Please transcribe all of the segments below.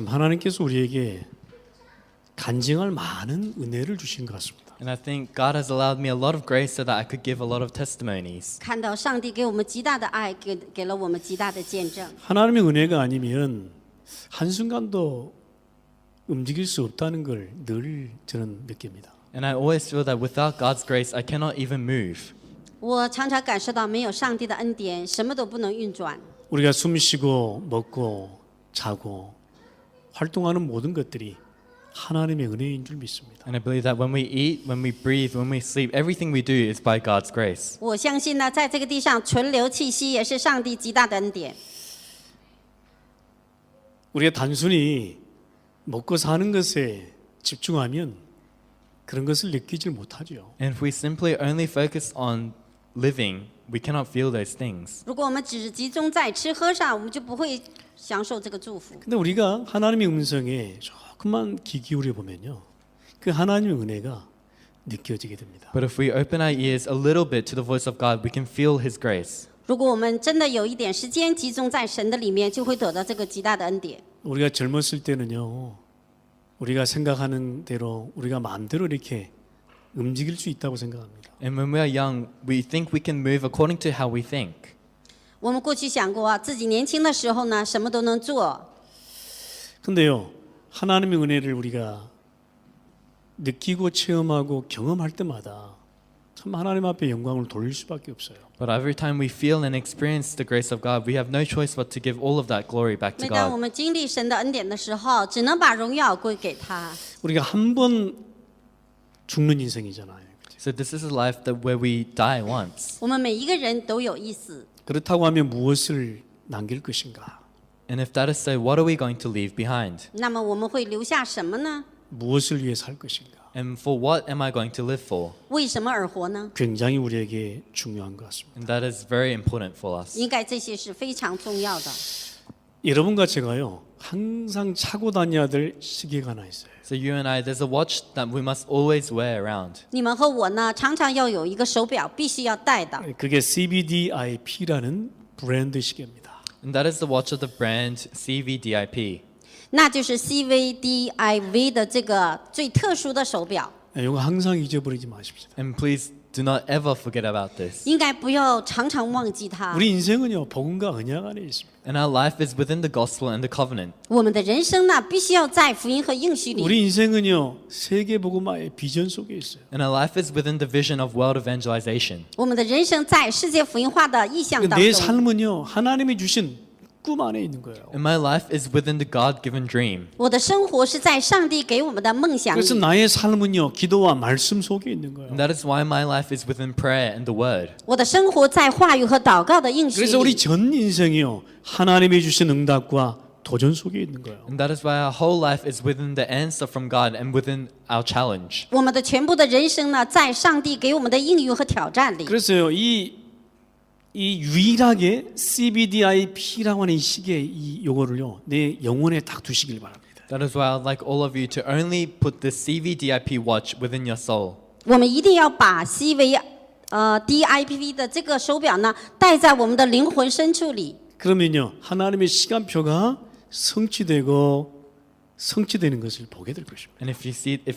하나님께서 우리에게 간증할 많은 은혜를 주신 것 같습니다. And I think God has allowed me a lot of grace so that I could give a lot of testimonies. 看到上帝给我们极大的爱，给了我们极大的见证。 하나님의 은혜가 아니면 한순간도 움직일 수 없다는 걸 늘 저는 느낍니다. And I always feel that without God's grace, I cannot even move. 我常常感受到没有上帝的恩典，什么都不能运转。 우리가 숨 쉬고 먹고 자고 활동하는 모든 것들이 하나님의 은혜인 줄 믿습니다. And I believe that when we eat, when we breathe, when we sleep, everything we do is by God's grace. 我相信呢，在这个地上存留气息也是上帝极大的恩典。 우리가 단순히 먹고 사는 것에 집중하면 그런 것을 느끼질 못하죠. And if we simply only focus on living, we cannot feel those things. 如果我们只集中在吃喝上，我们就不会享受这个祝福。 근데 우리가 하나님의 음성에 조금만 귀 기울여 보면요, 그 하나님의 은혜가 느껴지게 됩니다. But if we open our ears a little bit to the voice of God, we can feel His grace. 如果我们真的有一点时间集中在神的里面，就会得到这个极大的恩典。 우리가 젊었을 때는요, 우리가 생각하는 대로 우리가 마음대로 이렇게 움직일 수 있다고 생각합니다. And when we are young, we think we can move according to how we think. 我们过去想过啊，自己年轻的时候呢，什么都能做。 근데요, 하나님의 은혜를 우리가 느끼고 체험하고 경험할 때마다 참 하나님 앞에 영광을 돌릴 수밖에 없어요. But every time we feel and experience the grace of God, we have no choice but to give all of that glory back to 每当我 God. 们经历神的恩典的时候，只能把荣耀归给他。 우리가 한 번 죽는 인생이잖아요. So this is a life that where we die once. 我们每一个人都有意思。 그렇다고 하면 무엇을 남길 것인가? And if that is so, what are we going to leave behind? 那么我们会留下什么呢？ 무엇을 위해 살 것인가? And for what am I going to live for? 为什么而活呢？ 굉장히 우리에게 중요한 것 같습니다. And that is very important for us. 应该这些是非常重要的。 여러분과 제가요, 항상 차고 다녀야 될 시계가 하나 있어요. So you and I, there's a watch that we must always wear around. 你们和我呢，常常要有一个手表，必须要戴的。 그게 CVDIP라는 브랜드 시계입니다. And that is the watch of the brand CVDIP. 那就是 CVDIV 的这个最特殊的手表， 이거 항상 잊어버리지 마십시오. And please do not ever forget about this. 应该不要常常忘记它。 우리 인생은요, 복음과 언약 안에 있습니다. And our life is within the gospel and the covenant. 我们的人生呢，必须要在福音和应许里。 우리 인생은요, 세계 복음화의 비전 속에 있어요. And our life is within the vision of world evangelization. 我们的人生在世界福音化的意象当 내 中。 삶은요, 하나님이 주신 꿈 안에 있는 거예요. And my life is within the God-given dream. 我的生活是在上帝给我们的梦想 그래서 里。 나의 삶은요, 기도와 말씀 속에 있는 거예요. And that is why my life is within prayer and the word. 我的生活在话语和祷告的应许 그래서 우리 里。 전 인생이요, 하나님이 주신 응답과 도전 속에 있는 거예요. And that is why our whole life is within the answer from God and within our challenge. 我们的全部的人生呢，在上帝给我们的应许和挑战里。 그래서요, 이 유일하게 CVDIP라고 하는 이 시계 이 요거를요, 내 영혼에 딱 두시길 바랍니다. That is why I'd like all of you to only put the CVDIP watch within your soul. 我们一定要把 DIPV 的这个手表呢，戴在我们的灵魂深处里。 그러면요, 하나님의 시간표가 성취되는 것을 보게 될 것입니다. And if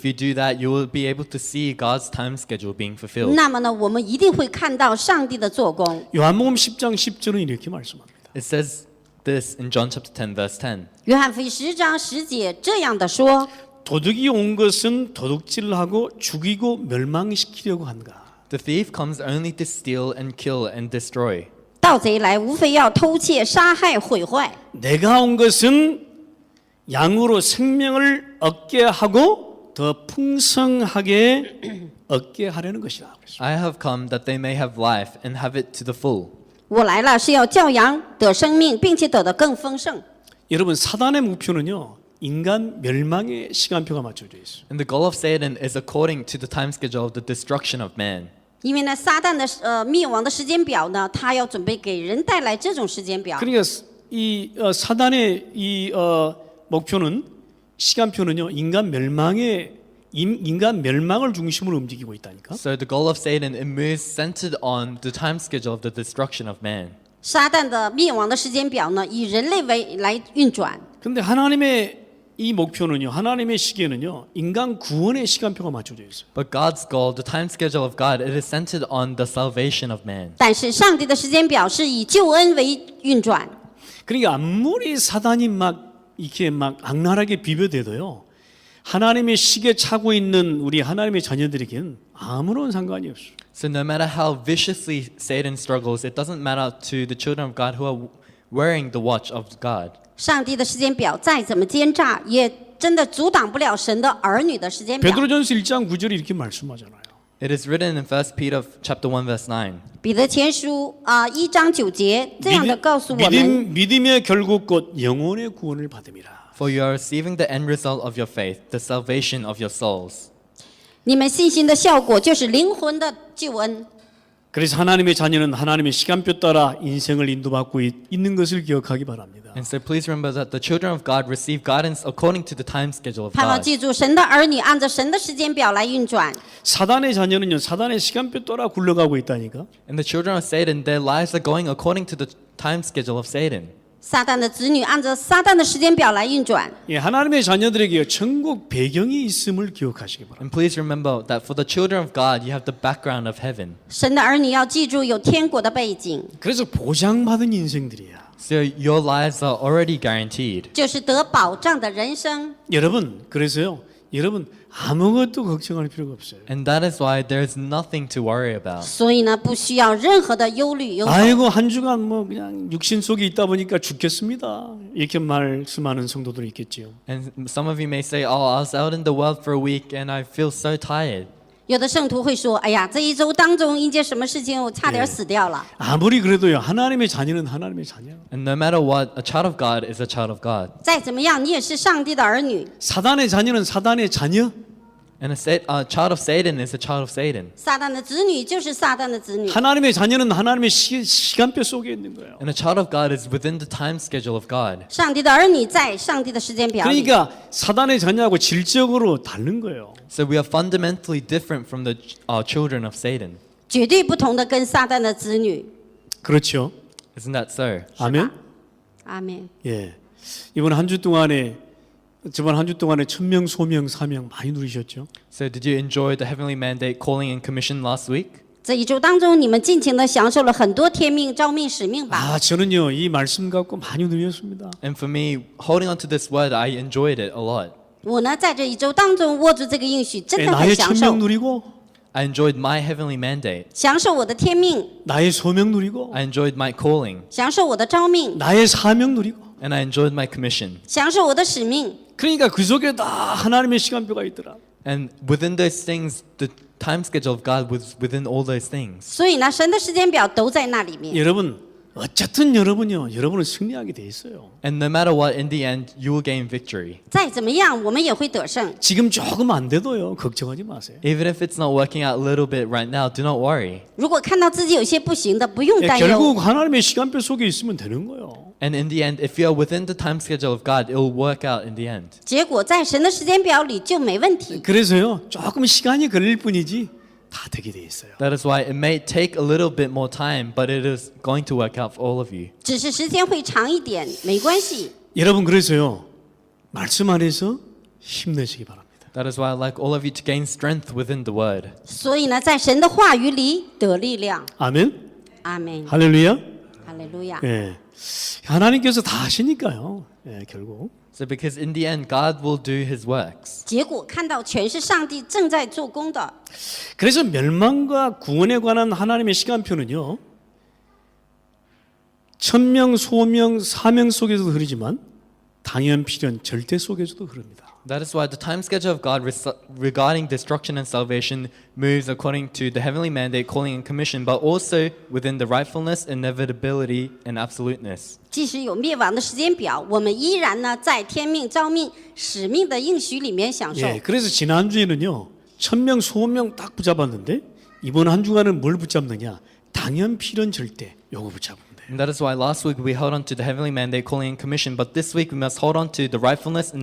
you do that, you will be able to see God's time schedule being fulfilled. 那么呢，我们一定会看到上帝的做工。 요한복음 10장 10절은 이렇게 말씀합니다. It says this in John chapter 10, verse 10. 约翰福音10章10节这样的说： 도둑이 온 것은 도둑질하고 죽이고 멸망시키려고 한가. The thief comes only to steal and kill and destroy. 盗贼来，无非要偷窃、杀害、毁坏。 내가 온 것은 양으로 생명을 얻게 하고 더 풍성하게 얻게 하려는 것이다. I have come that they may have life and have it to the full. 我来了，是要教养得生命，并且得的更丰盛。 여러분, 사단의 목표는요, 인간 멸망의 시간표가 맞춰져 있어요. And the goal of Satan is according to the time schedule of the destruction of man. 因为呢，撒旦的灭亡的时间表呢，他要準備給人帶來這種時間表。 그러니까 이 사단의 이 목표는 시간표는요, 인간 멸망을 중심으로 움직이고 있다니까. So the goal of Satan, it moves centered on the time schedule of the destruction of man. 撒旦的灭亡的时间表呢，以人类来运转。 근데 하나님의 이 목표는요, 하나님의 시계는요, 인간 구원의 시간표가 맞춰져 있어요. But God's goal, the time schedule of God, it is centered on the salvation of man. 但是上帝的时间表是以救恩为运转。 그러니까 아무리 사단이 막 이렇게 막 악랄하게 비벼대도요, 하나님의 시계 차고 있는 우리 하나님의 자녀들에게는 아무런 상관이 없어요. So no matter how viciously Satan struggles, it doesn't matter to the children of God who are wearing the watch of God. 上帝的时间表再怎么奸诈，也真的阻挡不了神的儿女的时间表。 베드로전서 1장 9절에 이렇게 말씀하잖아요. It is written in 1 Peter chapter 1 verse 9. 彼得前书1章9节这样的告诉我们： 믿음의 결국 곧 영혼의 구원을 받음이라. For you are receiving the end result of your faith, the salvation of your souls. 你们信心的效果就是灵魂的救恩。 그래서 하나님의 자녀는 하나님의 시간표 따라 인생을 인도받고 있는 것을 기억하기 바랍니다. And so please remember that the children of God receive guidance according to the time schedule of 盼望 God. 记住，神的儿女按照神的时间表来运转。 사단의 자녀는요, 사단의 시간표 따라 굴러가고 있다니까. And the children of Satan, their lives are going according to the time schedule of Satan. 撒旦的子女按照撒旦的时间表来运转。 예, 하나님의 자녀들에게 천국 배경이 있음을 기억하시기 바랍니다. And please remember that for the children of God, you have the background of heaven. 神的儿女要记住有天国的背景， 그래서 보장받은 인생들이야. So your lives are already guaranteed. 就是得保障的人生。 여러분, 그래서요, 여러분 아무것도 걱정할 필요가 없어요. And that is why there is nothing to worry about. 所以呢，不需要任何的忧虑忧愁。 아이고 한 주간 뭐 그냥 육신 속에 있다 보니까 죽겠습니다. 이렇게 말씀하는 성도들이 있겠지요. And some of you may say, oh, I was out in the world for a week and I feel so tired. 有的圣徒会说：“哎呀，这一周当中因见什么事情，我差点死掉了。 아무리 그래도요, 하나님의 자녀는 하나님의 자녀. And no matter what, a child of God is a child of God. 再怎么样，你也是上帝的儿女。 사단의 자녀는 사단의 자녀. And a child of Satan is a child of Satan. 撒旦的子女就是撒旦的子女。 하나님의 자녀는 하나님의 시간표 속에 있는 거예요. And a child of God is within the time schedule of God. 上帝的儿女在上帝的时间表里。 그러니까 사단의 자녀하고 질적으로 다른 거예요. So we are fundamentally different from the children of Satan. 绝对不同的跟撒旦的子女。 그렇죠. Isn't that so? 아멘. 阿门。 예. 이번 한 주 동안에 저번 한 주 동안에 천명, 소명, 사명 많이 누리셨죠? So did you enjoy the heavenly mandate, calling, and commission last week? 这一周当中，你们尽情的享受了很多天命、召命、使命吧。 아, 저는요 이 말씀 갖고 많이 누렸습니다. And for me, holding on to this word, I enjoyed it a lot. 我呢，在这一周当中握住这个应许，真 예, 的很 나의 享 천명 受， 누리고, I enjoyed my heavenly mandate. 享受我的天命， 나의 소명 누리고, I enjoyed my calling. 享受我的召命， 나의 사명 누리고. And I enjoyed my commission. 享受我的使命。 그러니까 그 속에 다 하나님의 시간표가 있더라. And within those things, the time schedule of God was within all those things. 所以呢，神的时间表都在那里面。 여러분, 어쨌든 여러분은 승리하게 돼 있어요. And no matter what, in the end, you will gain victory. 再怎么样，我们也会得胜。 지금 조금 안 돼도요, 걱정하지 마세요. Even if it's not working out a little bit right now, do not worry. 如果看到自己有些不行的，不用 예, 担忧。 결국 하나님의 시간표 속에 있으면 되는 거예요. And in the end, if you are within the time schedule of God, it will work out in the end. 结果在神的时间表里就没问题。 그래서요, 조금 시간이 걸릴 뿐이지 다 되게 돼 있어요. That is why it may take a little bit more time, but it is going to work out for all of you. 只是时间会长一点，没关系。 여러분 그래서요, 말씀 안에서 힘내시기 바랍니다. That is why I'd like all of you to gain strength within the word. 所以呢，在神的话语里得力量。 아멘. 阿门。 할렐루야. 哈利路亚。 예. 하나님께서 다 하시니까요. 예, 결국. So because in the end, God will do his works. 结果看到全是上帝正在做工的。 그래서 멸망과 구원에 관한 하나님의 시간표는요. 천명, 소명, 사명 속에서도 흐르지만 당연, 필연, 절대 속에서도 흐릅니다. That is why the time schedule of God regarding destruction and salvation moves according to the heavenly mandate, calling, and commission, but also within the rightfulness, inevitability, and absoluteness. 即使有灭亡的时间表，我们依然呢在天命、召命、使命的应许里面享受。 예, 그래서 지난주에는요. 천명, 소명 딱 붙잡았는데 이번 한 주간은 뭘 붙잡느냐? 당연, 필연, 절대 요거 붙잡으면 돼요. And that is why last week we held on to the heavenly mandate, calling, and commission, but this week we must hold on to the rightfulness,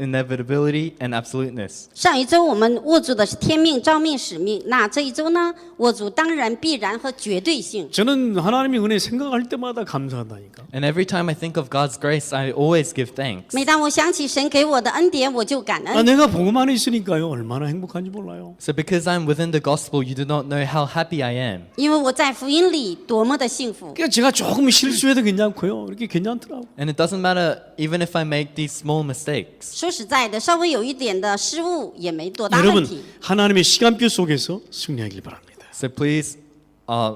inevitability, and absoluteness. 上一周我们握住的是天命、召命、使命，那这一周呢，握住当然、必然和绝对性。 저는 하나님의 은혜 생각할 때마다 감사한다니까. And every time I think of God's grace, I always give thanks. 每当我想起神给我的恩典，我就感恩。 내가 복음 안에 있으니까요. 얼마나 행복한지 몰라요. So because I'm within the gospel, you do not know how happy I am. 因为我在福音里多么的幸福。 그러니까 제가 조금 실수해도 괜찮고요. 이렇게 괜찮더라고. And it doesn't matter even if I make these small mistakes. 说实在的，稍微有一点的失误也没多大问 여러분 题。 하나님의 시간표 속에서 승리하길 바랍니다. So please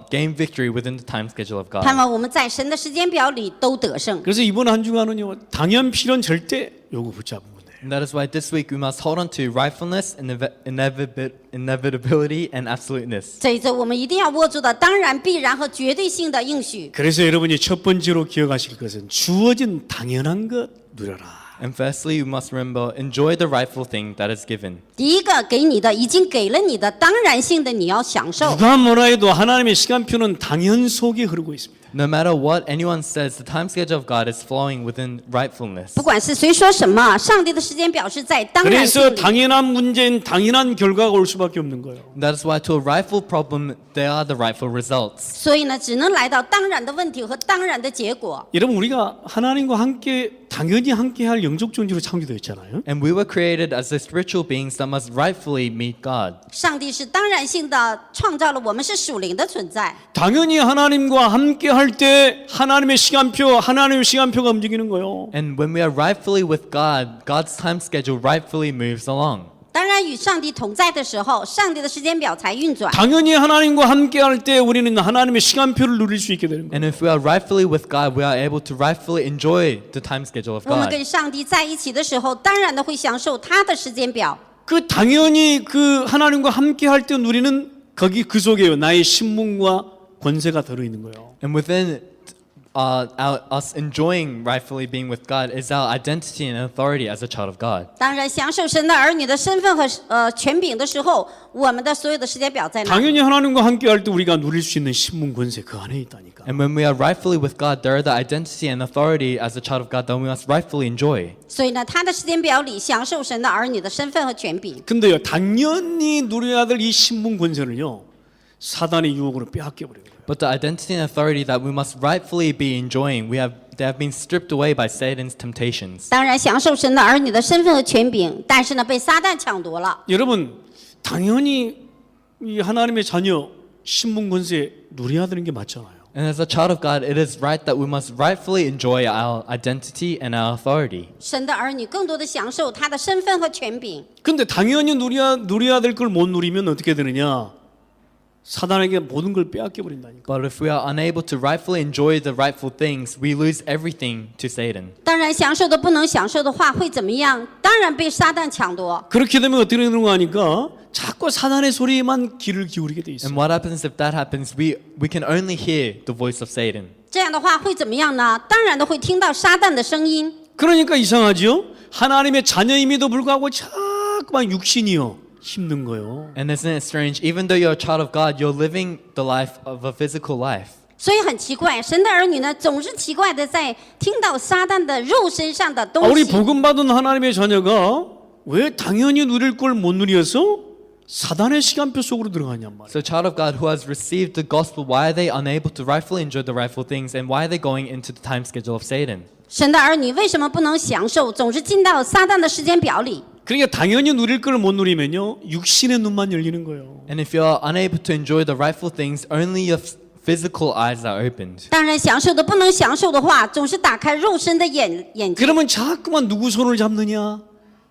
gain victory within the time schedule of 盼 God. 望我们在神的时间表里都得胜。 그래서 이번 한 주간은요. 당연 필연 절대 요거 붙잡은 건데. And that is why this week we must hold on to rightfulness, inevitability, and absoluteness. 这一周我们一定要握住的当然、必然和绝对性的应许。 그래서 여러분이 첫 번째로 기억하실 것은 주어진 당연한 것 누려라. And firstly, you must remember, enjoy the rightful thing that is given. 第一个给你的已经给了你的当然性的，你要享受。 누가 뭐라 해도 하나님의 시간표는 당연 속에 흐르고 있습니다. No matter what anyone says, the time schedule of God is flowing within rightfulness. 不管是谁说什么，上帝的时间表是在当然性 그래서 里。 당연한 문제엔 당연한 결과가 올 수밖에 없는 거예요. That is why to a rightful problem, there are the rightful results. 所以呢，只能来到当然的问题和当然的结果。 여러분 우리가 하나님과 함께 당연히 함께할 영적 존재로 창조되었잖아요. And we were created as the spiritual beings that must rightfully meet God. 上帝是当然性的创造了我们是属灵的存在。 당연히 하나님과 함께할 때 하나님의 시간표가 움직이는 거예요. And when we are rightfully with God, God's time schedule rightfully moves along. 当然，与上帝同在的时候，上帝的时间表才运转。 당연히 하나님과 함께할 때 우리는 하나님의 시간표를 누릴 수 있게 되는 거예요. And if we are rightfully with God, we are able to rightfully enjoy the time schedule of 我们 God. 跟上帝在一起的时候，当然的会享受他的时间表。 그 당연히 그 하나님과 함께할 때 누리는 거기 그 속에요. 나의 신분과 권세가 들어 있는 거예요. And within us enjoying rightfully being with God is our identity and authority as a child of God. 当然，享受神的儿女的身份和权柄的时候，我们的所有的时间表在哪里？ 당연히 하나님과 함께할 때 우리가 누릴 수 있는 신분 권세 그 안에 있다니까. And when we are rightfully with God, there are the identity and authority as a child of God that we must rightfully enjoy. 所以呢，他的时间表里享受神的儿女的身份和权柄。 근데요, 당연히 누려야 될 이 신분 권세를요, 사단의 유혹으로 빼앗겨 버린 거예요. But the identity and authority that we must rightfully be enjoying, they have been stripped away by Satan's temptations. 当然，享受神的儿女的身份和权柄，但是呢，被撒旦抢夺了。 여러분, 당연히 이 하나님의 자녀 신분 권세 누려야 되는 게 맞잖아요. And as a child of God, it is right that we must rightfully enjoy our identity and our authority. 神的儿女更多的享受他的身份和权柄。 근데 당연히 누려야 될 걸 못 누리면 어떻게 되느냐? 사단에게 모든 걸 빼앗겨 버린다니까. But if we are unable to rightfully enjoy the rightful things, we lose everything to Satan. 当然，享受的不能享受的话会怎么样？当然被撒旦抢夺。 그렇게 되면 어떻게 되는 거 하니까 자꾸 사단의 소리에만 귀를 기울이게 돼 있어요. And what happens if that happens? We can only hear the voice of Satan. 这样的话会怎么样呢？当然的会听到撒旦的声音。 그러니까 이상하지요? 하나님의 자녀임에도 불구하고 자꾸만 육신이요 힘든 거예요. And isn't it strange? Even though you're a child of God, you're living the life of a physical life. 所以很奇怪，神的儿女呢，总是奇怪的在听到撒旦的肉身上的东 우리 西。 복음 받은 하나님의 자녀가 왜 당연히 누릴 걸 못 누려서 사단의 시간표 속으로 들어가냔 말이에요. So, child of God who has received the gospel, why are they unable to rightfully enjoy the rightful things, and why are they going into the time schedule of Satan? 神的儿女为什么不能享受？总是进到撒旦的时间表里。 그러니까 당연히 누릴 걸 못 누리면요 육신의 눈만 열리는 거예요. And if you're unable to enjoy the rightful things, only your physical eyes are opened. 当然，享受的不能享受的话，总是打开肉身的眼睛。 그러면 자꾸만 누구 손을 잡느냐?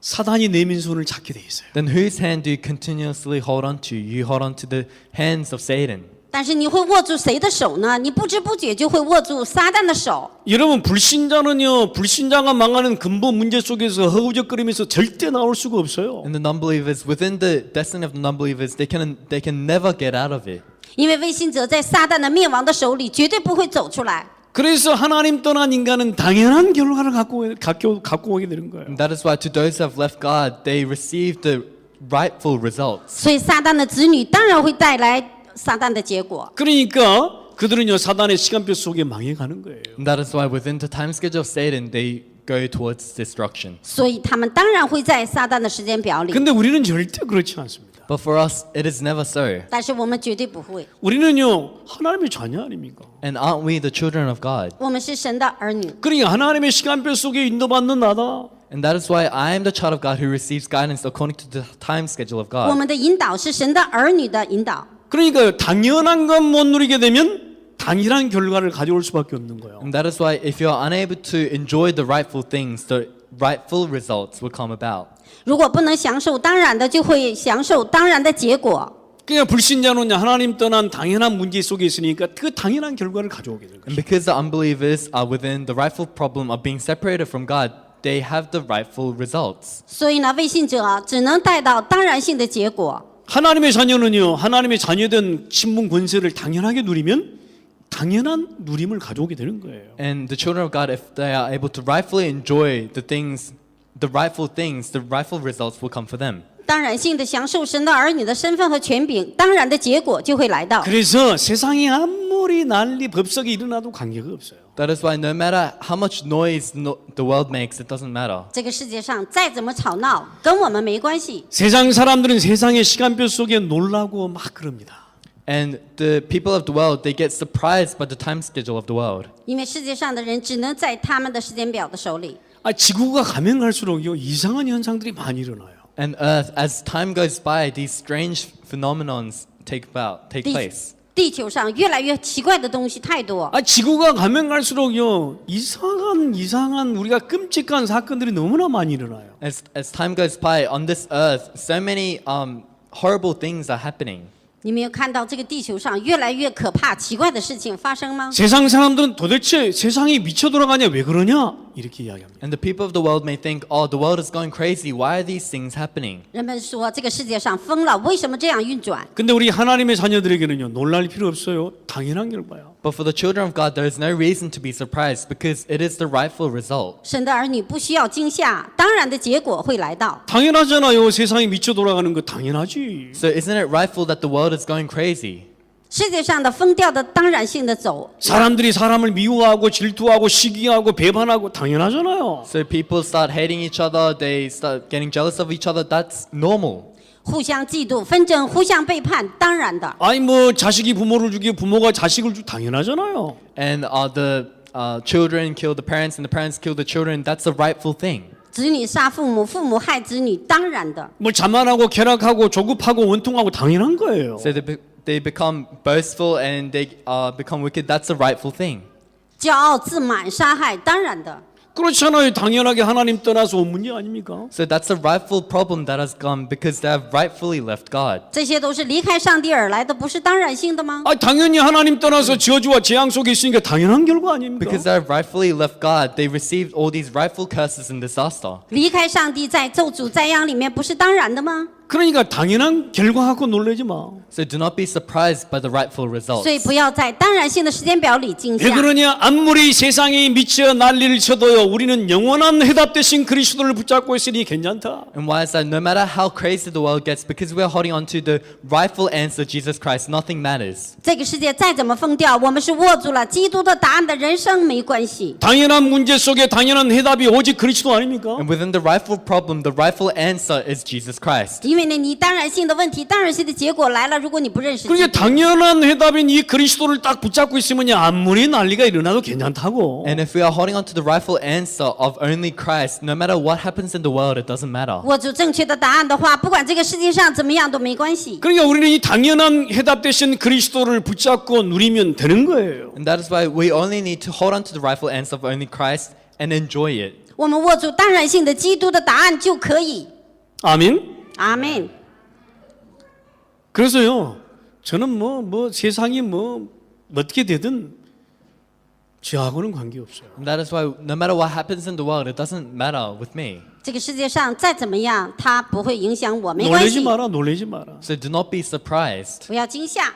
사단이 내민 손을 잡게 돼 있어요. Then whose hand do you continuously hold on to? You hold on to the hands of Satan. 但是你会握住谁的手呢？你不知不觉就会握住撒旦的手。 여러분 불신자는요 불신자가 망하는 근본 문제 속에서 허우적거리면서 절대 나올 수가 없어요. And the non-believers, within the destiny of the non-believers, they can never get out of it. 因为未信者在撒旦的灭亡的手里绝对不会走出来。 그래서 하나님 떠난 인간은 당연한 결과를 갖고 오게 되는 거예요. And that is why to those who have left God, they receive the rightful results. 所以撒旦的子女当然会带来撒旦的结果。 그러니까 그들은요 사단의 시간표 속에 망해가는 거예요. And that is why within the time schedule of Satan, they go towards destruction. 所以他们当然会在撒旦的时间表里。 근데 우리는 절대 그렇지 않습니다. But for us, it is never so. 但是我们绝对不会， 우리는요 하나님의 자녀 아닙니까? And aren't we the children of God? 我们是神的儿女。 그러니까 하나님의 시간표 속에 인도받는 나다. And that is why I am the child of God who receives guidance according to the time schedule of 我 God. 们的引导是神的儿女的引导。 그러니까 당연한 것 못 누리게 되면 당연한 결과를 가져올 수밖에 없는 거예요. And that is why if you are unable to enjoy the rightful things, the rightful results will come about. 如果不能享受当然的，就会享受当然的结果。 그러니까 불신자는 하나님 떠난 당연한 문제 속에 있으니까 그 당연한 결과를 가져오게 되는 And 거예요. because the unbelievers are within the rightful problem of being separated from God, they have the rightful results. 所以呢，未信者只能带到当然性的结果。 하나님의 자녀는요, 하나님의 자녀된 신분 권세를 당연하게 누리면 당연한 누림을 가져오게 되는 거예요. And the children of God, if they are able to rightfully enjoy the things, the rightful results will come for them. 当然性的享受神的儿女的身份和权柄，当然的结果就会来到。 그래서 세상에 아무리 난리 법석이 일어나도 관계가 없어요. That is why no matter how much noise the world makes, it doesn't matter. 这个世界上再怎么吵闹，跟我们没关系。 세상 사람들은 세상의 시간표 속에 놀라고 막 그럽니다. And the people of the world, they get surprised by the time schedule of the world. 因为世界上的人只能在他们的时间表的手里。 지구가 가면 갈수록요 이상한 현상들이 많이 일어나요. And Earth, as time goes by, these strange phenomenons take 地 place. 地球上越来越奇怪的东西太多。 지구가 가면 갈수록요 이상한 우리가 끔찍한 사건들이 너무나 많이 일어나요. As time goes by, on this Earth, so many horrible things are happening. 你没有看到这个地球上越来越可怕、奇怪的事情发生吗？ 세상 사람들은 도대체 세상이 미쳐 돌아가냐 왜 그러냐 이렇게 이야기합니다. And the people of the world may think, oh, the world is going crazy. Why are these things happening? 人们说这个世界上疯了，为什么这样运转？ 근데 우리 하나님의 자녀들에게는요 놀랄 필요 없어요. 당연한 결과요. But for the children of God, there is no reason to be surprised because it is the rightful result. 神的儿女不需要惊吓，当然的结果会来到。 당연하잖아요. 세상이 미쳐 돌아가는 거 당연하지. So isn't it rightful that the world is going crazy? 世界上的疯掉的当然性的走， 사람들이 사람을 미워하고 질투하고 시기하고 배반하고 당연하잖아요. So people start hating each other, they start getting jealous of each other. That's normal. 互相嫉妒、纷争、互相背叛，当然的。 뭐 자식이 부모를 죽이고 부모가 자식을 당연하잖아요. And the children kill the parents and the parents kill the children. That's a rightful thing. 子女杀父母，父母害子女，当然的。 뭐 자만하고 쾌락하고 조급하고 원통하고 당연한 거예요. So they become boastful and they become wicked. That's a rightful thing. 骄傲、自满、杀害，当然的。 그렇잖아요. 당연하게 하나님 떠나서 온 문제 아닙니까? So that's a rightful problem that has come because they have rightfully left God. 这些都是离开上帝而来的，不是当然性的吗？ 당연히 하나님 떠나서 저주와 재앙 속에 있으니까 당연한 결과 아닙니까? Because they have rightfully left God, they received all these rightful curses and disaster. 离开上帝在咒诅灾殃里面，不是当然的吗？ 그러니까 당연한 결과 갖고 놀라지 마. So do not be surprised by the rightful results. 所以不要在当然性的时间表里惊 왜 吓。 그러냐? 아무리 세상이 미쳐 난리를 쳐도요. 우리는 영원한 해답 대신 그리스도를 붙잡고 있으니 괜찮다. And why is that? No matter how crazy the world gets, because we are holding on to the rightful answer, Jesus Christ, nothing matters. 这个世界再怎么疯掉，我们是握住了基督的答案的人生没关系。 당연한 문제 속에 당연한 해답이 오직 그리스도 아닙니까? And within the rightful problem, the rightful answer is Jesus Christ. 因为呢，你当然性的问题，当然性的结果来了。如果你不认识基 그러니까 督， 당연한 해답인 이 그리스도를 딱 붙잡고 있으면 아무리 난리가 일어나도 괜찮다고. And if we are holding on to the rightful answer of only Christ, no matter what happens in the world, it doesn't matter. 握住正确的答案的话，不管这个世界上怎么样都没关系。 그러니까 우리는 이 당연한 해답 대신 그리스도를 붙잡고 누리면 되는 거예요. And that is why we only need to hold on to the rightful answer of only Christ and enjoy it. 我们握住当然性的基督的答案就可以。 아멘. 阿门。 그래서요, 저는 뭐 세상이 뭐 어떻게 되든 저하고는 관계 없어요. And that is why no matter what happens in the world, it doesn't matter with me. 这个世界上再怎么样，它不会影响我，没关 놀라지 系。 마라, 놀라지 마라. So do not be surprised. 不要惊吓，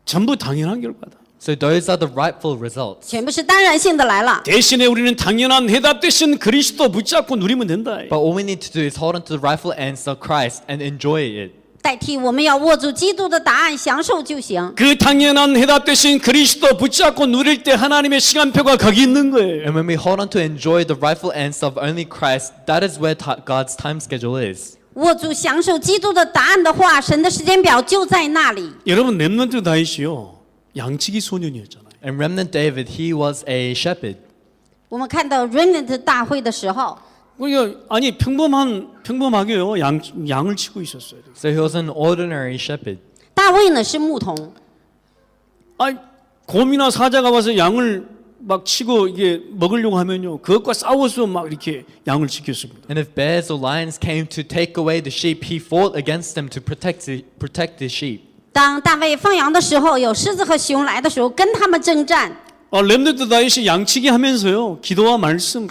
전부 당연한 결과다. So those are the rightful results. 全部是当然性的来了。 대신에 우리는 당연한 해답 대신 그리스도 붙잡고 누리면 된다. But all we need to do is hold on to the rightful answer, Christ, and enjoy it. 代替，我们要握住基督的答案，享受就行。 그 당연한 해답 대신 그리스도 붙잡고 누릴 때 하나님의 시간표가 거기 있는 거예요. And when we hold on to enjoy the rightful answer of only Christ, that is where God's time schedule is. 握住享受基督的答案的话，神的时间表就在那里。 여러분 렘넌트 다윗이요 양치기 소년이었잖아요. And remnant David, he was a shepherd. 我们看到 Remnant 大会的时候， 그러니까 아니 평범하게요 양을 치고 있었어요. So he was an ordinary shepherd. 大卫呢是牧童， 아니 곰이나 사자가 와서 양을 막 치고 이게 먹으려고 하면요 그것과 싸워서 막 이렇게 양을 지켰습니다. And if bears or lions came to take away the sheep, he fought against them to protect the sheep. 当大卫放羊的时候，有狮子和熊来的时候，跟他们征战。 렘넌트 다윗이 양치기 하면서요 기도와 말씀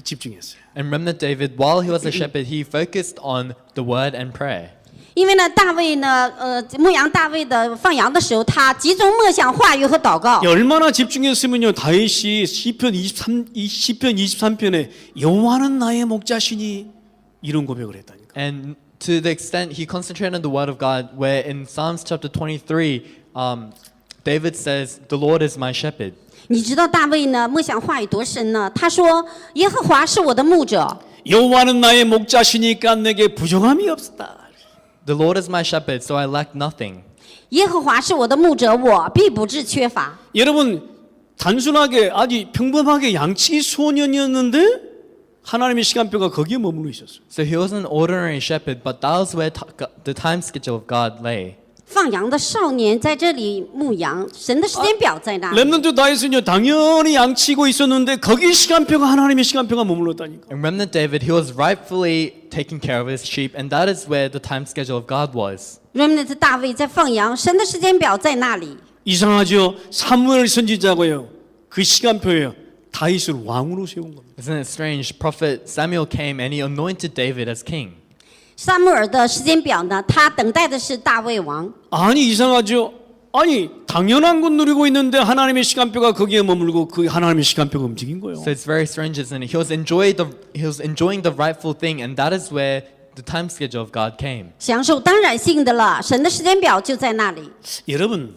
집중했어요. And remnant David, while he was a shepherd, he focused on the word and prayer. 因为呢，大卫呢，牧羊大卫的放羊的时候，他集中默想话语和祷告。 얼마나 집중했으면요 다윗이 시편 23편에 여호와는 나의 목자시니 이런 고백을 했다니까. And to the extent he concentrated on the word of God, where in Psalms chapter 23, David says, "The Lord is my shepherd." 你知道大卫呢，默想话语多深呢？他说：“耶和华是我的牧者， 여호와는 나의 목자시니까 내게 부족함이 없다. The Lord is my shepherd, so I lack nothing. 耶和华是我的牧者，我必不致缺乏。” 여러분 단순하게 아주 평범하게 양치기 소년이었는데 하나님의 시간표가 거기에 머물러 있었어요. So he was an ordinary shepherd, but that was where the time schedule of God lay. 放羊的少年在这里牧羊，神的时间表在那里。 렘넌트 다윗은요 당연히 양치고 있었는데 거기 시간표가 하나님의 시간표가 머물렀다니까. And remnant David, he was rightfully taking care of his sheep, and that is where the time schedule of God was. Remnant 大卫在放羊，神的时间表在那里。 이상하죠. 사무엘 선지자고요. 그 시간표예요. 다윗을 왕으로 세운 겁니다. Isn't it strange? Prophet Samuel came and he anointed David as king. 撒母耳的时间表呢？他等待的是大卫王。 아니 이상하죠. 아니 당연한 건 누리고 있는데 하나님의 시간표가 거기에 머물고 그 하나님의 시간표가 움직인 거예요. So it's very strange, isn't it? He was enjoying the rightful thing, and that is where the time schedule of God came. 享受当然性的了，神的时间表就在那里。 여러분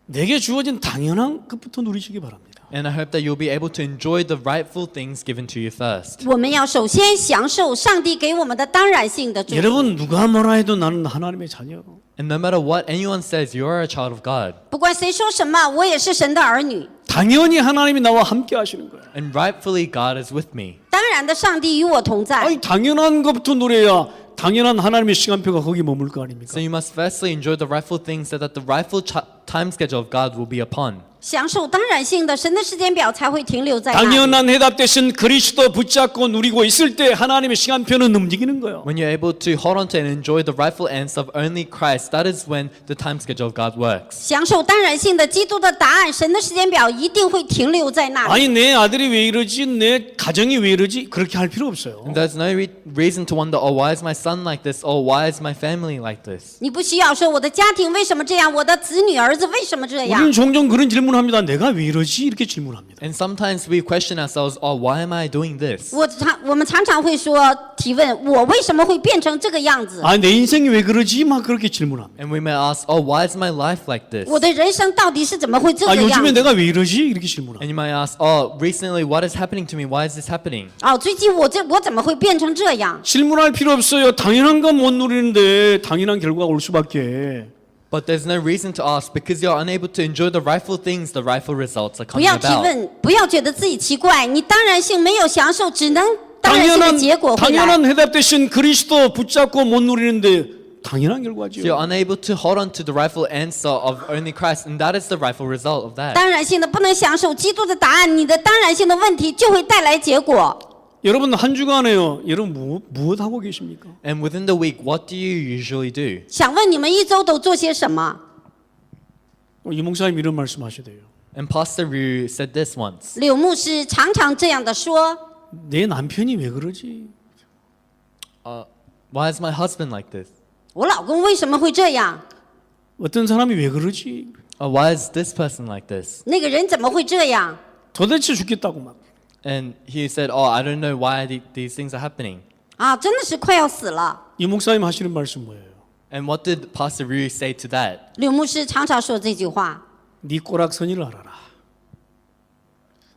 내게 주어진 당연한 것부터 누리시기 바랍니다. And I hope that you'll be able to enjoy the rightful things given to you first. 我们要首先享受上帝给我们的当然性的祝福。 여러분 누가 뭐라 해도 나는 하나님의 자녀. And no matter what anyone says, you are a child of God. 不管谁说什么，我也是神的儿女。 당연히 하나님이 나와 함께 하시는 거예요. And rightfully, God is with me. 当然的，上帝与我同在。 아니 당연한 것부터 누려야 당연한 하나님의 시간표가 거기 머물 거 아닙니까? So you must firstly enjoy the rightful things so that the rightful time schedule of God will be upon. 享受当然性的，神的时间表才会停留在那里。 당연한 해답 대신 그리스도 붙잡고 누리고 있을 때 하나님의 시간표는 움직이는 거예요. When you're able to hold on to and enjoy the rightful answer of only Christ, that is when the time schedule of God works. 享受当然性的基督的答案，神的时间表一定会停留在那里。 아니 내 아들이 왜 이러지? 내 가정이 왜 이러지? 그렇게 할 필요 없어요. And there's no reason to wonder, oh, why is my son like this? Or why is my family like this? 你不需要说我的家庭为什么这样，我的子女儿子为什么这样 우리는 。 종종 그런 질문합니다. 내가 왜 이러지? 이렇게 질문합니다. And sometimes we question ourselves, oh, why am I doing this? 我们常常会说提问，我为什么会变成这个样子？ 아, 내 인생이 왜 그러지? 막 그렇게 질문합니다. And we may ask, oh, why is my life like this? 我的人生到底是怎么会这 아, 个样 요즘에 子？ 내가 왜 이러지? 이렇게 질문합니다. And you might ask, oh, recently, what is happening to me? Why is this happening? 哦，最近我怎么会变成这样？ 질문할 필요 없어요. 당연한 건 못 누리는데 당연한 결과가 올 수밖에. But there's no reason to ask because you're unable to enjoy the rightful things, the rightful results are 不 coming 要提 about. 问，不要觉得自己奇怪，你当然性没有享受，只能当然性的结果会来。 당연한 해답 대신 그리스도 붙잡고 못 누리는데 당연한 결과죠. So you're unable to hold on to the rightful answer of only Christ, and that is the rightful result of that. 当然性的不能享受基督的答案，你的当然性的问题就会带来结果。 여러분 한 주간에요. 여러분 무엇 하고 계십니까? And within the week, what do you usually do? 想问你们一周都做些什么？ 이 목사님 이런 말씀하시대요. And Pastor Ryu said this once. 柳牧师常常这样的说： 내 남편이 왜 그러지? Why is my husband like this? 我老公为什么会这样？ 어떤 사람이 왜 그러지? Why is this person like this? 那个人怎么会这样？ 도대체 죽겠다고 막. And he said, oh, I don't know why these things are happening. 啊，真的是快要死了。 이 목사님 하시는 말씀 뭐예요? And what did Pastor Ryu say to that? 刘牧师常常说这句话。 네 꼬락서니를 알아라.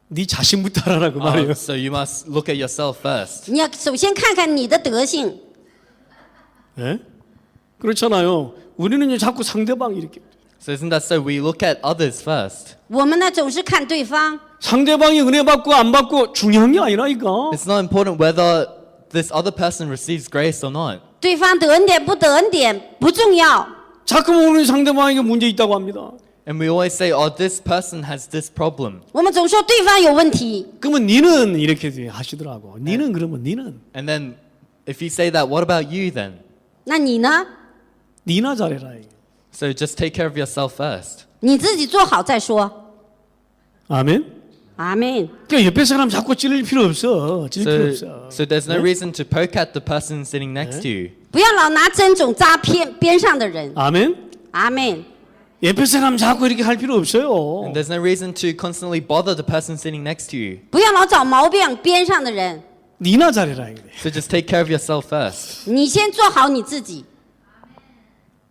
네 자신부터 알아라 그 말이에요. So you must look at yourself first. 你要首先看看你的德性。 예? 그렇잖아요. 우리는 자꾸 상대방 이렇게 So isn't that so? We look at others first. 我们呢总是看对方， 상대방이 은혜 받고 안 받고 중요한 게 아니라니까. It's not important whether this other person receives grace or not. 对方得恩典不得恩典不重要。 자꾸 우리 상대방에게 문제 있다고 합니다. And we always say, oh, this person has this problem. 我们总说对方有问题， 그러면 니는 이렇게 하시더라고. 니는 그러면 니는 And then if you say that, what about you then? 那你呢？ 니나 잘해라. So just take care of yourself first. 你自己做好再说。 아멘. 阿门。 그러니까 옆에 사람 자꾸 찌를 필요 없어. 찌를 필요 So, 없어. so there's no 네? reason to poke at the person sitting next to you. 不要老拿针种扎边上的人。 아멘. 阿门。 옆에 사람 자꾸 이렇게 할 필요 없어요. And there's no reason to constantly bother the person sitting next to you. 不要老找毛病边上的人， 니나 잘해라. 이게. So just take care of yourself first. 你先做好你自己。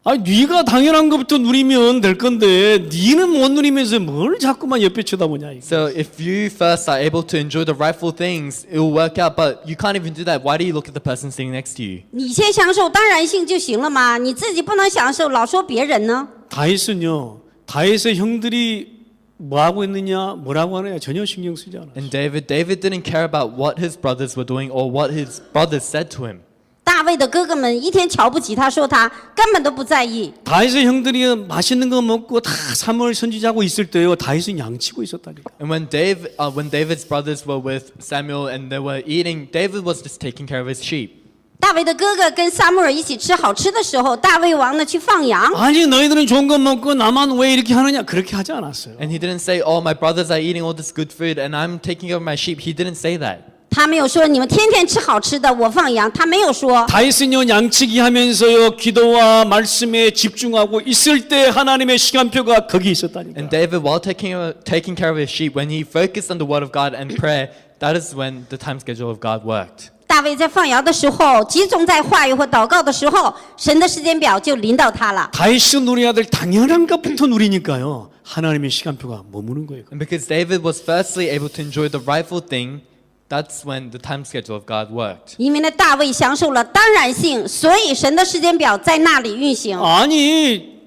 아, 네가 당연한 것부터 누리면 될 건데 니는 못 누리면서 뭘 자꾸만 옆에 쳐다보냐. 이거. So if you first are able to enjoy the rightful things, it will work out. But you can't even do that. Why do you look at the person sitting next to you? 你先享受当然性就行了嘛，你自己不能享受，老说别人呢。 다윗은요. 다윗의 형들이 뭐 하고 있느냐, 뭐라고 하느냐 전혀 신경 쓰지 않아요. And David didn't care about what his brothers were doing or what his brothers said to him. 大卫的哥哥们一天瞧不起他，说他根本都不在意。 다윗의 형들이 맛있는 거 먹고 다 사무엘 선지자고 있을 때요. 다윗은 양치고 있었다니까. And when David's brothers were with Samuel and they were eating, David was just taking care of his sheep. 大卫的哥哥跟撒母耳一起吃好吃的时候，大卫王呢去放羊。 아니 너희들은 좋은 거 먹고 나만 왜 이렇게 하느냐 그렇게 하지 않았어요. And he didn't say, "Oh, my brothers are eating all this good food and I'm taking care of my sheep." He didn't say that. 他没有说你们天天吃好吃的，我放羊。他没有说。 다윗은요 양치기 하면서요 기도와 말씀에 집중하고 있을 때 하나님의 시간표가 거기 있었다니까. And David, while taking care of his sheep, when he focused on the word of God and prayer, that is when the time schedule of God worked. 大卫在放羊的时候，集中在话语或祷告的时候，神的时间表就临到他了。 다윗은 누려야 될 당연한 것부터 누리니까요 하나님의 시간표가 머무는 거예요. And because David was firstly able to enjoy the rightful thing, that's when the time schedule of God worked. 因为呢，大卫享受了当然性，所以神的时间表在那里运行。 아니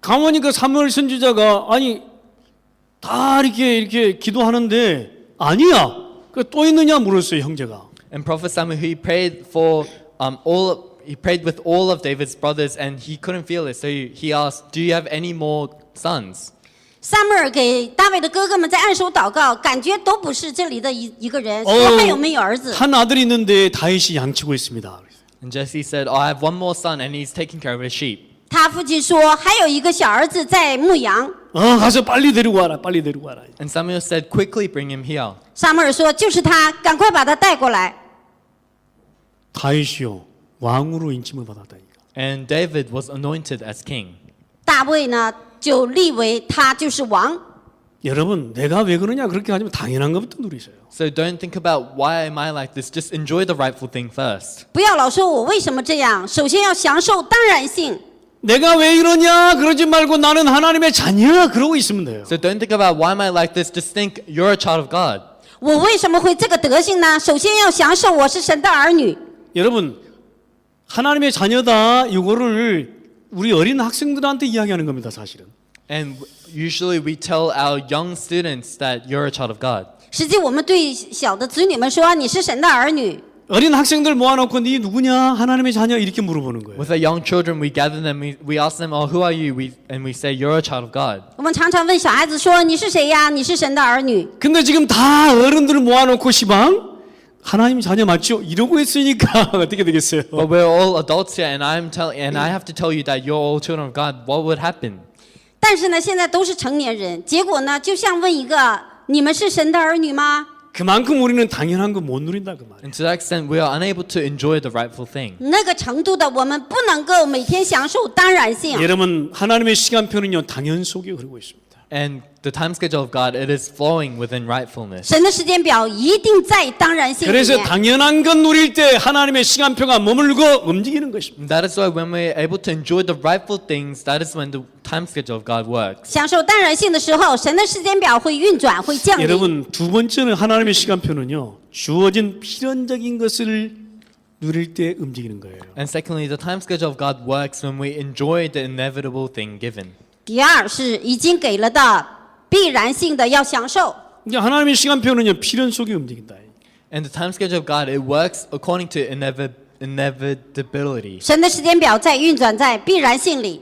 가만히 그 사무엘 선지자가 아니 다 이렇게 기도하는데 아니야. 그 또 있느냐 물었어요 형제가. And Prophet Samuel, he prayed with all of David's brothers, and he couldn't feel it. So he asked, "Do you have any more sons?" 撒母耳给大卫的哥哥们在按手祷告，感觉都不是这里的一个人，说还有没有儿子？ 한 아들이 있는데 다윗이 양치고 있습니다. And Jesse said, "Oh, I have one more son, and he's taking care of his sheep." 他父亲说还有一个小儿子在牧羊。 가서 빨리 데리고 와라. 빨리 데리고 와라. And Samuel said, "Quickly bring him here." 撒母耳说就是他，赶快把他带过来。 다윗이요 왕으로 인침을 받았다니까. And David was anointed as king. 大卫呢就立为他就是王。 여러분 내가 왜 그러냐 그렇게 하지만 당연한 것부터 누리세요. So don't think about why am I like this. Just enjoy the rightful thing first. 不要老说我为什么这样，首先要享受当然性。 내가 왜 이러냐 그러지 말고 나는 하나님의 자녀야 그러고 있으면 돼요. So don't think about why am I like this. Just think you're a child of God. 我为什么会这个德性呢？首先要享受我是神的儿女。 여러분 하나님의 자녀다 이거를 우리 어린 학생들한테 이야기하는 겁니다 사실은. And usually we tell our young students that you're a child of God. 实际我们对小的子女们说你是神的儿女。 어린 학생들 모아놓고 네 누구냐 하나님의 자녀 이렇게 물어보는 거예요. With our young children, we gather them, we ask them, "Oh, who are you?" And we say, "You're a child of God." 我们常常问小孩子说你是谁呀？你是神的儿女。 근데 지금 다 어른들 모아놓고 시방 하나님 자녀 맞죠? 이러고 있으니까 어떻게 되겠어요? But we're all adults here, and I have to tell you that you're all children of God. What would happen? 但是呢，现在都是成年人，结果呢，就像问一个你们是神的儿女吗？ 그만큼 우리는 당연한 거 못 누린다 그 말이에요. And to that extent, we are unable to enjoy the rightful thing. 那个程度的，我们不能够每天享受当然性。 여러분 하나님의 시간표는요 당연 속에 흐르고 있습니다. And the time schedule of God, it is flowing within rightfulness. 神的时间表一定在当然性里 그래서 面。 당연한 것 누릴 때 하나님의 시간표가 머물고 움직이는 것입니다. That is why when we're able to enjoy the rightful things, that is when the time schedule of God works. 享受当然性的时候，神的时间表会运转，会降临。 여러분 두 번째는 하나님의 시간표는요. 주어진 필연적인 것을 누릴 때 움직이는 거예요. And secondly, the time schedule of God works when we enjoy the inevitable thing given. 第二是已经给了的必然性的要享受。 이제 하나님의 시간표는요. 필연 속에 움직인다. And the time schedule of God, it works according to inevitability. 神的时间表在运转在必然性里。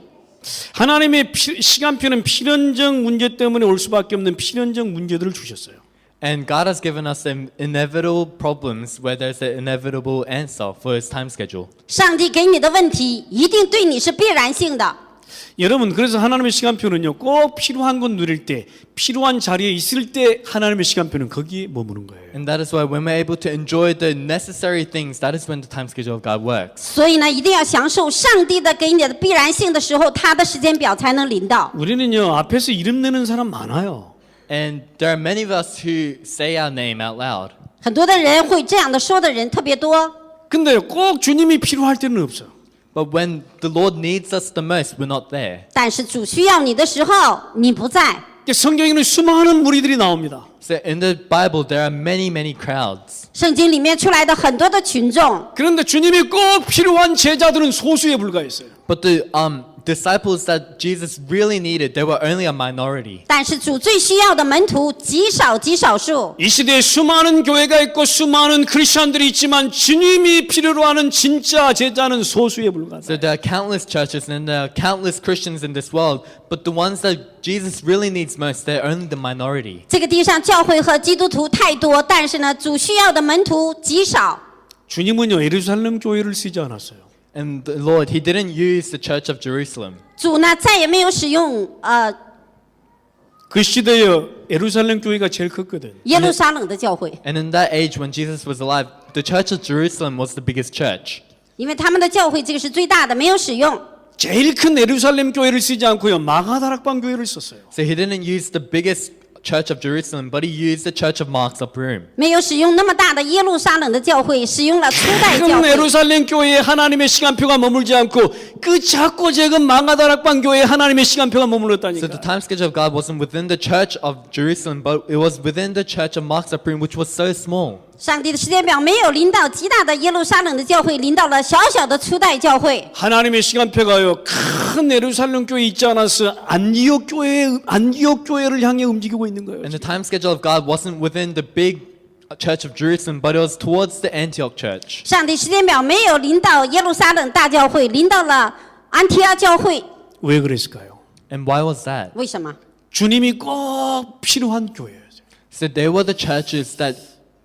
하나님의 시간표는 필연적 문제 때문에 올 수밖에 없는 필연적 문제들을 주셨어요. And God has given us some inevitable problems where there's an inevitable answer for His time schedule. 上帝给你的问题一定对你是必然性的。 여러분 그래서 하나님의 시간표는요. 꼭 필요한 것 누릴 때 필요한 자리에 있을 때 하나님의 시간표는 거기에 머무는 거예요. And that is why when we're able to enjoy the necessary things, that is when the time schedule of God works. 所以呢，一定要享受上帝的给你的必然性的时候，他的时间表才能临到。 우리는요. 앞에서 이름 내는 사람 많아요. And there are many of us who say our name out loud. 很多的人会这样的说的人特别多， 근데 꼭 주님이 필요할 때는 없어. But when the Lord needs us the most, we're not there. 但是主需要你的时候，你不在。 성경에는 수많은 무리들이 나옵니다. So in the Bible, there are many, many crowds. 圣经里面出来的很多的群众， 그런데 주님이 꼭 필요한 제자들은 소수에 불과했어요. But the disciples that Jesus really needed, they were only a minority. 但是主最需要的门徒极少极少数。 이 시대에 수많은 교회가 있고 수많은 크리스천들이 있지만 주님이 필요로 하는 진짜 제자는 소수에 불과하다. So there are countless churches and there are countless Christians in this world, but the ones that Jesus really needs most, they're only the minority. 这个地上教会和基督徒太多，但是呢，主需要的门徒极少。 주님은요 예루살렘 교회를 쓰지 않았어요. And the Lord, He didn't use the church of Jerusalem. 主呢，再也没有使用그 시대에 예루살렘 교회가 제일 컸거든. 耶路撒冷的教会， And in that age, when Jesus was alive, the church of Jerusalem was the biggest church. 因为他们的教会这个是最大的，没有使用。 제일 큰 예루살렘 교회를 쓰지 않고요 마가다락방 교회를 썼어요. So He didn't use the biggest church of Jerusalem, but He used the church of Mark's upper room. 没有使用那么大的耶路撒冷的教会，使用了初代教 지금 会。 예루살렘 교회에 하나님의 시간표가 머물지 않고 그 작고 작은 마가다락방 교회에 하나님의 시간표가 So the 머물렀다니까. time schedule of God wasn't within the church of Jerusalem, but it was within the church of Mark's upper room, which was so small. 上帝的时间表没有临到极大的耶路撒冷的教会，临到了小小的初代教会。 하나님의 시간표가요 큰 예루살렘 교회 있지 않아서 안디옥 교회를 향해 움직이고 있는 거예요. And the time schedule of God wasn't within the big church of Jerusalem, but it was towards the Antioch church. 上帝时间表没有临到耶路撒冷大教会，临到了安提阿教会。 왜 그랬을까요? And why was that? 为什么？ 주님이 꼭 필요한 교회예요. So they were the churches that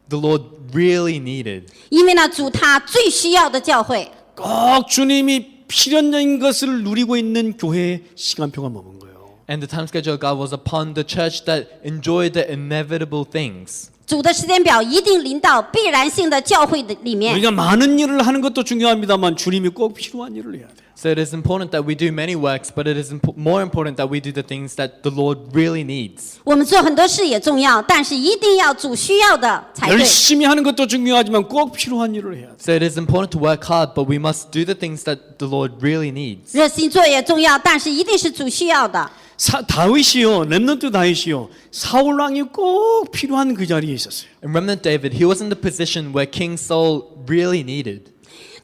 the Lord really needed. 因为呢，主他最需要的教会， 꼭 주님이 필연적인 것을 누리고 있는 교회의 시간표가 머문 거예요. And the time schedule of God was upon the church that enjoyed the inevitable things. 主的时间表一定临到必然性的教会的里面。 우리가 많은 일을 하는 것도 중요합니다만 주님이 꼭 필요한 일을 해야 돼요. So it is important that we do many works, but it is more important that we do the things that the Lord really needs. 我们做很多事也重要，但是一定要主需要的才对。 열심히 하는 것도 중요하지만 꼭 필요한 일을 해야 돼요. So it is important to work hard, but we must do the things that the Lord really needs. 热心做也重要，但是一定是主需要的。 다윗이요, 렘넌트 다윗이요, 사울 왕이 꼭 필요한 그 자리에 있었어요. And remnant David, he was in the position where King Saul really needed.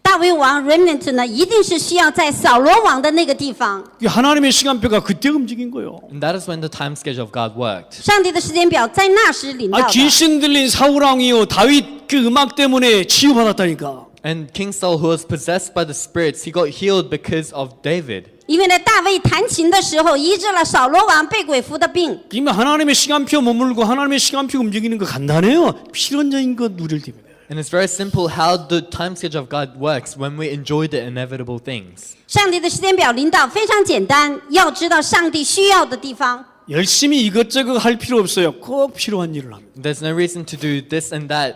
大卫王 remnant 呢，一定是需要在扫罗王的那个地方。 하나님의 시간표가 그때 움직인 거예요. And that is when the time schedule of God worked. 上帝的时间表在那时领到的。 귀신 들린 사울 왕이요, 다윗 그 음악 때문에 치유받았다니까. And King Saul, who was possessed by the spirits, he got healed because of David. 因为呢，大卫弹琴的时候医治了扫罗王被鬼附的病。 이미 하나님의 시간표 머물고 하나님의 시간표 움직이는 거 간단해요. 필연적인 것 누릴 때입니다. And it's very simple how the time schedule of God works when we enjoy the inevitable things. 上帝的时间表领导非常简单，要知道上帝需要的地方。 열심히 이것저것 할 필요 없어요. 꼭 필요한 일을 합니다. There's no reason to do this and that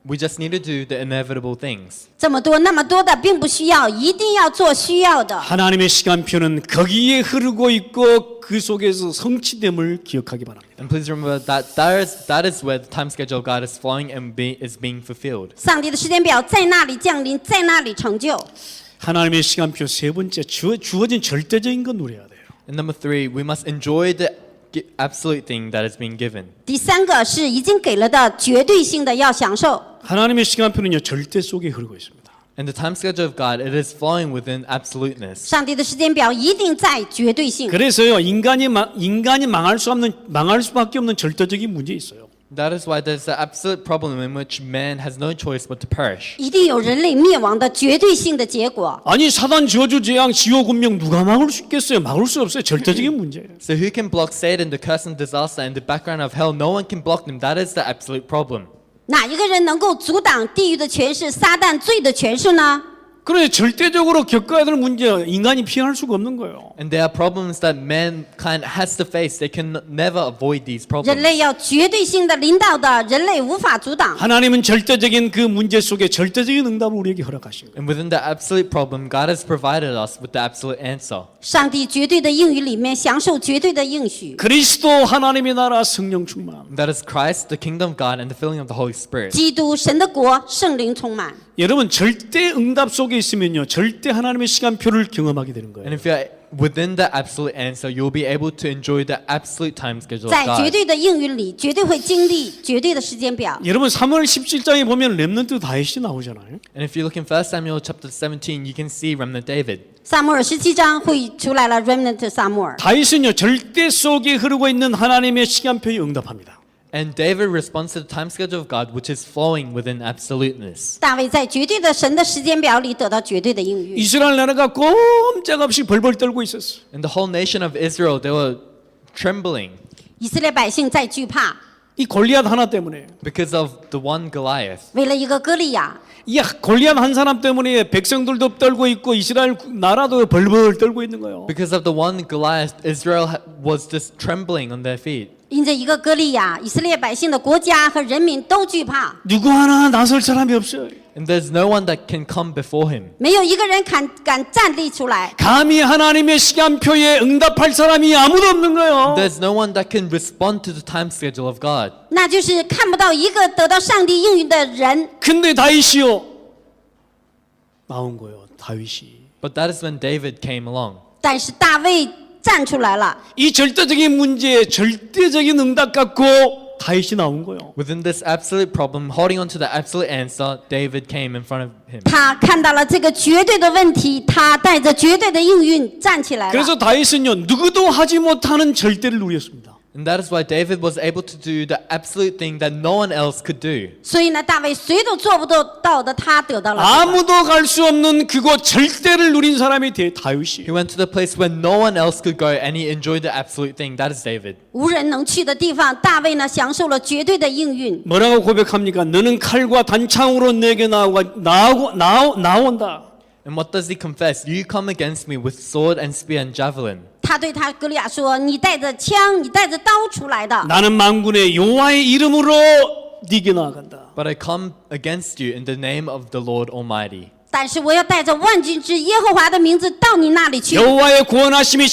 We just need to do the inevitable things. 这么多那么多的并不需要，一定要做需要的。 하나님의 시간표는 거기에 흐르고 있고 그 속에서 성취됨을 기억하기 바랍니다. And please remember that that is where the time schedule of God is flowing and is being fulfilled. 上帝的时间表在那里降临，在那里成就。 하나님의 시간표 세 번째 주어진 절대적인 건 누려야 돼요. And number 3, we must enjoy the absolute thing that is being given. 第三个是已经给了的绝对性的要享受。 하나님의 시간표는요 절대 속에 흐르고 있습니다. And the time schedule of God, it is flowing within absoluteness. 上帝的时间表一定在绝对性。 그래서요 인간이 망할 수밖에 없는 절대적인 문제 있어요. That is why there's an absolute problem in which man has no choice but to perish. 一定有人类灭亡的绝对性的结果。 아니 사단 저주 재앙 지옥 운명 누가 막을 수 있겠어요? 막을 수 없어요. 절대적인 문제예요. So who can block Satan, the curse and disaster, and the background of hell? No one can block them. That is the absolute problem. 哪一个人能够阻挡地狱的权势、撒旦罪的权势呢？ 그래 절대적으로 겪어야 될 문제 인간이 피할 수가 없는 거예요. And there are problems that mankind has to face. They can never avoid these 人 problems. 类要绝对性的领导的，人类无法阻挡。 하나님은 절대적인 그 문제 속에 절대적인 응답을 우리에게 허락하신 거예요. And within the absolute problem, God has provided us with the absolute answer. 上帝绝对的应许里面享受绝对的应许。 그리스도 하나님의 나라 성령 충만. That is Christ, the kingdom of God, and the filling of the Holy Spirit. 基督神的国，圣灵充满。 여러분 절대 응답 속에 있으면요 절대 하나님의 시간표를 경험하게 되는 거예요. And if you're within the absolute answer, you'll be able to enjoy the absolute time schedule of 在绝 God. 对的应许里，绝对会经历绝对的时间表。 여러분 3월 17장에 보면 렘넌트 다윗이 나오잖아요. And if you look in 1 Samuel chapter 17, you can see remnant David. 撒母耳17章会出来了 ，remnant 撒母耳。 다윗은요 절대 속에 흐르고 있는 하나님의 시간표에 응답합니다. And David responds to the time schedule of God, which is flowing within absoluteness. 大卫在绝对的神的时间表里得到绝对的应许。 이스라엘 나라가 꼼짝없이 벌벌 떨고 있었어. And the whole nation of Israel, they were trembling 以色列百姓在惧怕， 이 골리앗 하나 때문에. because of the one Goliath. 为了一个歌利亚， 이 골리앗 한 사람 때문에 백성들도 떨고 있고 이스라엘 나라도 벌벌 떨고 있는 거예요. Because of the one Goliath, Israel was just trembling on their feet. 因着一个歌利亚，以色列百姓的国家和人民都惧怕， 누구 하나 나설 사람이 없어요. And there's no one that can come before him. 没有一个人敢站立出来。 감히 하나님의 시간표에 응답할 사람이 아무도 없는 거예요. There's no one that can respond to the time schedule of God. 那就是看不到一个得到上帝应允的人。 근데 다윗이요 나온 거예요. 다윗이. But that is when David came along. 但是大卫站出来了， 이 절대적인 문제에 절대적인 응답 갖고 다윗이 나온 거예요. Within this absolute problem, holding on to the absolute answer, David came in front of him. 他看到了这个绝对的问题，他带着绝对的应允站起来了。 그래서 다윗은요 누구도 하지 못하는 절대를 누렸습니다. And that is why David was able to do the absolute thing that no one else could do. 所以呢，大卫谁都做不到的，他得到了这个。 아무도 갈 수 없는 그곳 절대를 누린 사람이 다윗이. He went to the place where no one else could go and he enjoyed the absolute thing. That is David. 无人能去的地方，大卫呢享受了绝对的应允。 뭐라고 고백합니까? 너는 칼과 단창으로 내게 나온다. And what does he confess? You come against me with sword and spear and javelin. 他对他歌利亚说：“你带着枪，你带着刀出来的。 나는 만군의 여호와의 이름으로 네게 나아간다. But I come against you in the name of the Lord Almighty. 但是我要带着万军之耶和华的名字到你那里去。 여호와의 구원하심이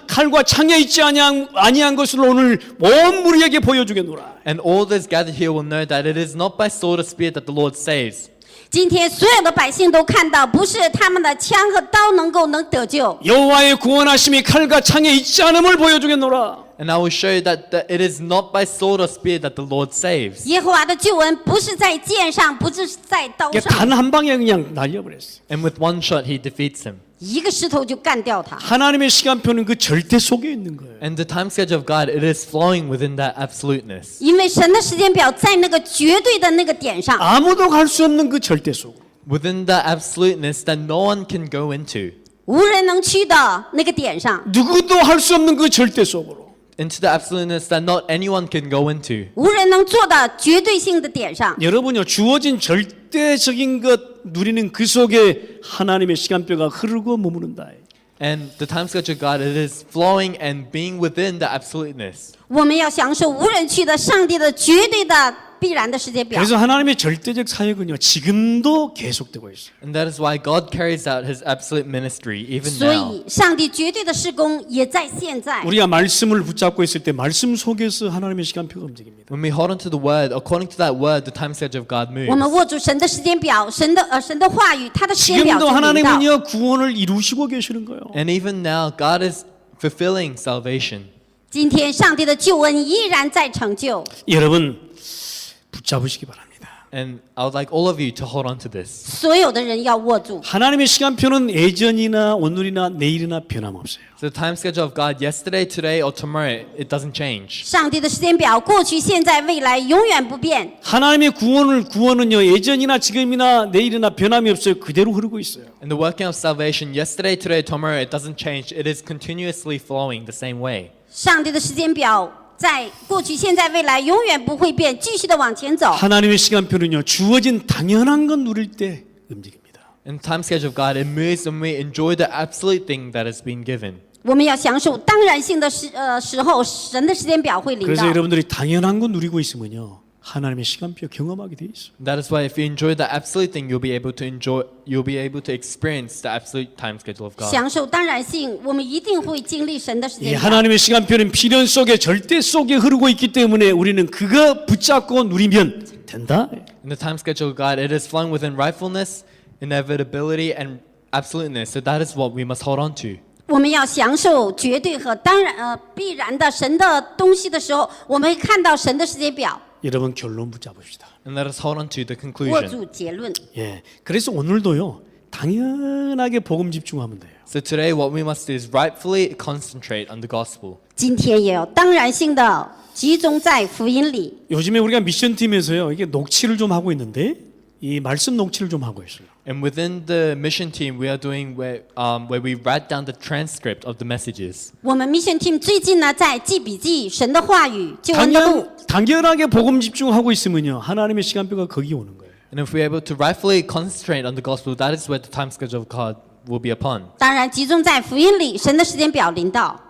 칼과 창에 있지 아니한 것을 오늘 온 무리에게 보여주겠노라. And all those gathered here will know that it is not by sword or spear that the Lord saves. 今天所有的百姓都看到，不是他们的枪和刀能得救。 여호와의 구원하심이 칼과 창에 있지 않음을 보여주겠노라. And I will show you that it is not by sword or spear that the Lord saves. 耶和华的救恩不是在剑上，不是在刀上， 단 한 방에 그냥 날려버렸어. And with one shot he defeats him. 一个石头就干掉他。 하나님의 시간표는 그 절대 속에 있는 거예요. And the time schedule of God, it is flowing within that absoluteness. 因为神的时间表在那个绝对的那个点上， 아무도 갈 수 없는 그 절대 속. Within that absoluteness that no one can go into. 无人能去的那个点上， 누구도 할 수 없는 그 절대 속으로. Into the absoluteness that not anyone can go into. 无人能做的绝对性的点上。 여러분요 주어진 절대적인 것 누리는 그 속에 하나님의 시간표가 흐르고 머무른다. And the time schedule of God, it is flowing and being within the absoluteness. 我们要享受无人去的上帝的绝对的必然的时间表。 그래서 하나님의 절대적 사역은요 지금도 계속되고 있어요. And that is why God carries out his absolute ministry even 所 now. 以，上帝绝对的施工也在现在。 우리가 말씀을 붙잡고 있을 때 말씀 속에서 하나님의 시간표가 움직입니다. When we hold on to the word, according to that word, the time schedule of God 我们 moves. 握住神的时间表，神的话语，他的时间表 지금도 就临到。 하나님은요 구원을 이루시고 계시는 거예요. And even now, God is fulfilling salvation. 今天，上帝的救恩依然在成就。 여러분 붙잡으시기 바랍니다. And I would like all of you to hold on to this. 所有的人要握住。 하나님의 시간표는 예전이나 오늘이나 내일이나 변함없어요. So the time schedule of God, yesterday, today, or tomorrow, it doesn't change. 上帝的时间表，过去、现在、未来永远不变。 하나님의 구원은요 예전이나 지금이나 내일이나 변함이 없어요. 그대로 흐르고 있어요. And the working of salvation, yesterday, today, tomorrow, it doesn't change. It is continuously flowing the same way. 上帝的时间表在过去、现在、未来永远不会变，继续的往前走。 하나님의 시간표는요 주어진 당연한 건 누릴 때 움직입니다. In the time schedule of God, it moves when we enjoy the absolute thing that has been given. 我们要享受当然性的时候，神的时间表会临 그래서 到。 여러분들이 당연한 거 누리고 있으면요 하나님의 시간표 경험하게 돼 있어요. That is why if you enjoy the absolute thing, you'll be able to experience the absolute time schedule of God. 享受当然性，我们一定会经历神的时 이 间表。 하나님의 시간표는 필연 속에 절대 속에 흐르고 있기 때문에 우리는 그거 붙잡고 누리면 된다. In the time schedule of God, it is flowing within rightfulness, inevitability, and absoluteness. So that is what we must hold on to. 我们要享受绝对和当然必然的神的东西的时候，我们会看到神的时间表， 여러분 결론 붙잡읍시다. And let us hold on to the 握 conclusion. 住结论。 예, 그래서 오늘도요 당연하게 복음 집중하면 돼요. So today, what we must do is rightfully concentrate on the gospel. 今天也要当然性的集中在福音里。 요즘에 우리가 미션 팀에서요 이게 녹취를 좀 하고 있는데 이 말씀 녹취를 좀 하고 있어요. And within the mission team, we are doing where we write down the transcript of the messages. 我们 Mission Team 最近呢在记笔记，神的话语、救恩的路。 당연하게 복음 집중하고 있으면요 하나님의 시간표가 거기 오는 거예요. And if we're able to rightfully concentrate on the gospel, that is where the time schedule of God will be upon. 当然，集中在福音里，神的时间表临到。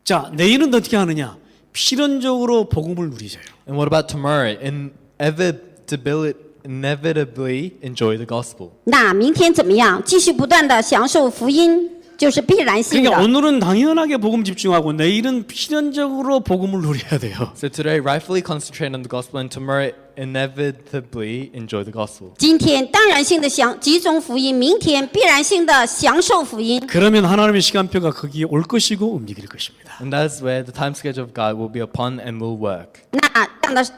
자 내일은 어떻게 하느냐? 필연적으로 복음을 누리세요. And what about tomorrow? Inevitably enjoy the gospel. 那明天怎么样？继续不断的享受福音，就是必然性 그러니까 的。 오늘은 당연하게 복음 집중하고 내일은 필연적으로 복음을 누려야 돼요. So today, rightfully concentrate on the gospel, and tomorrow, inevitably enjoy the gospel. 今天当然性的集中福音，明天必然性的享受福音。 그러면 하나님의 시간표가 거기에 올 것이고 움직일 것입니다. And that is where the time schedule of God will be upon and will work.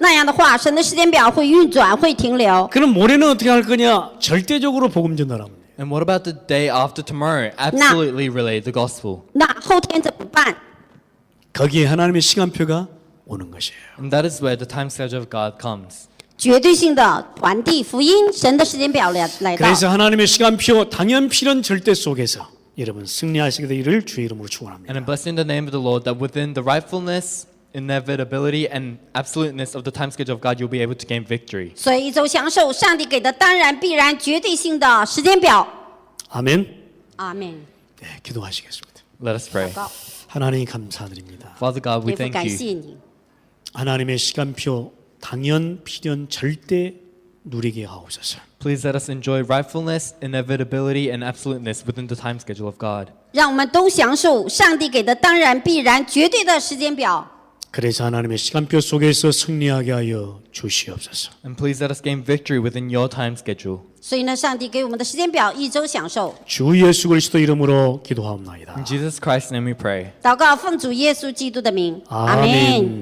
那样的话，神的时间表会运转，会停留。 그럼 모레는 어떻게 할 거냐? 절대적으로 복음 전달하면 돼요. And what about the day after tomorrow? Absolutely relay the gospel. 那后天怎么办？ 거기에 하나님의 시간표가 오는 것이에요. And that is where the time schedule of God comes. 绝对性的传递福音，神的时间表来到。 그래서 하나님의 시간표 당연 필연 절대 속에서 여러분 승리하시게 되기를 주의 이름으로 축원합니다. And I bless in the name of the Lord that within the rightfulness, inevitability, and absoluteness of the time schedule of God, you'll be able to gain victory. 所以一周享受上帝给的当然必然绝对性的时间表。 아멘. 阿门。 네, 기도하시겠습니다. Let us pray. 祷告， 하나님 감사드립니다. Father God, we 天父 thank 感 you. 谢你， 하나님의 시간표 당연 필연 절대 누리게 하옵소서. Please let us enjoy rightfulness, inevitability, and absoluteness within the time schedule of God. 让我们都享受上帝给的当然必然绝对的时间表。 그래서 하나님의 시간표 속에서 승리하게 하여 주시옵소서. And please let us gain victory within your time schedule. 所以呢，上帝给我们的时间表一周享受。 주 예수 그리스도 이름으로 기도하옵나이다. In Jesus Christ's name we pray. 祷告奉主耶稣基督的名，阿아멘. 门。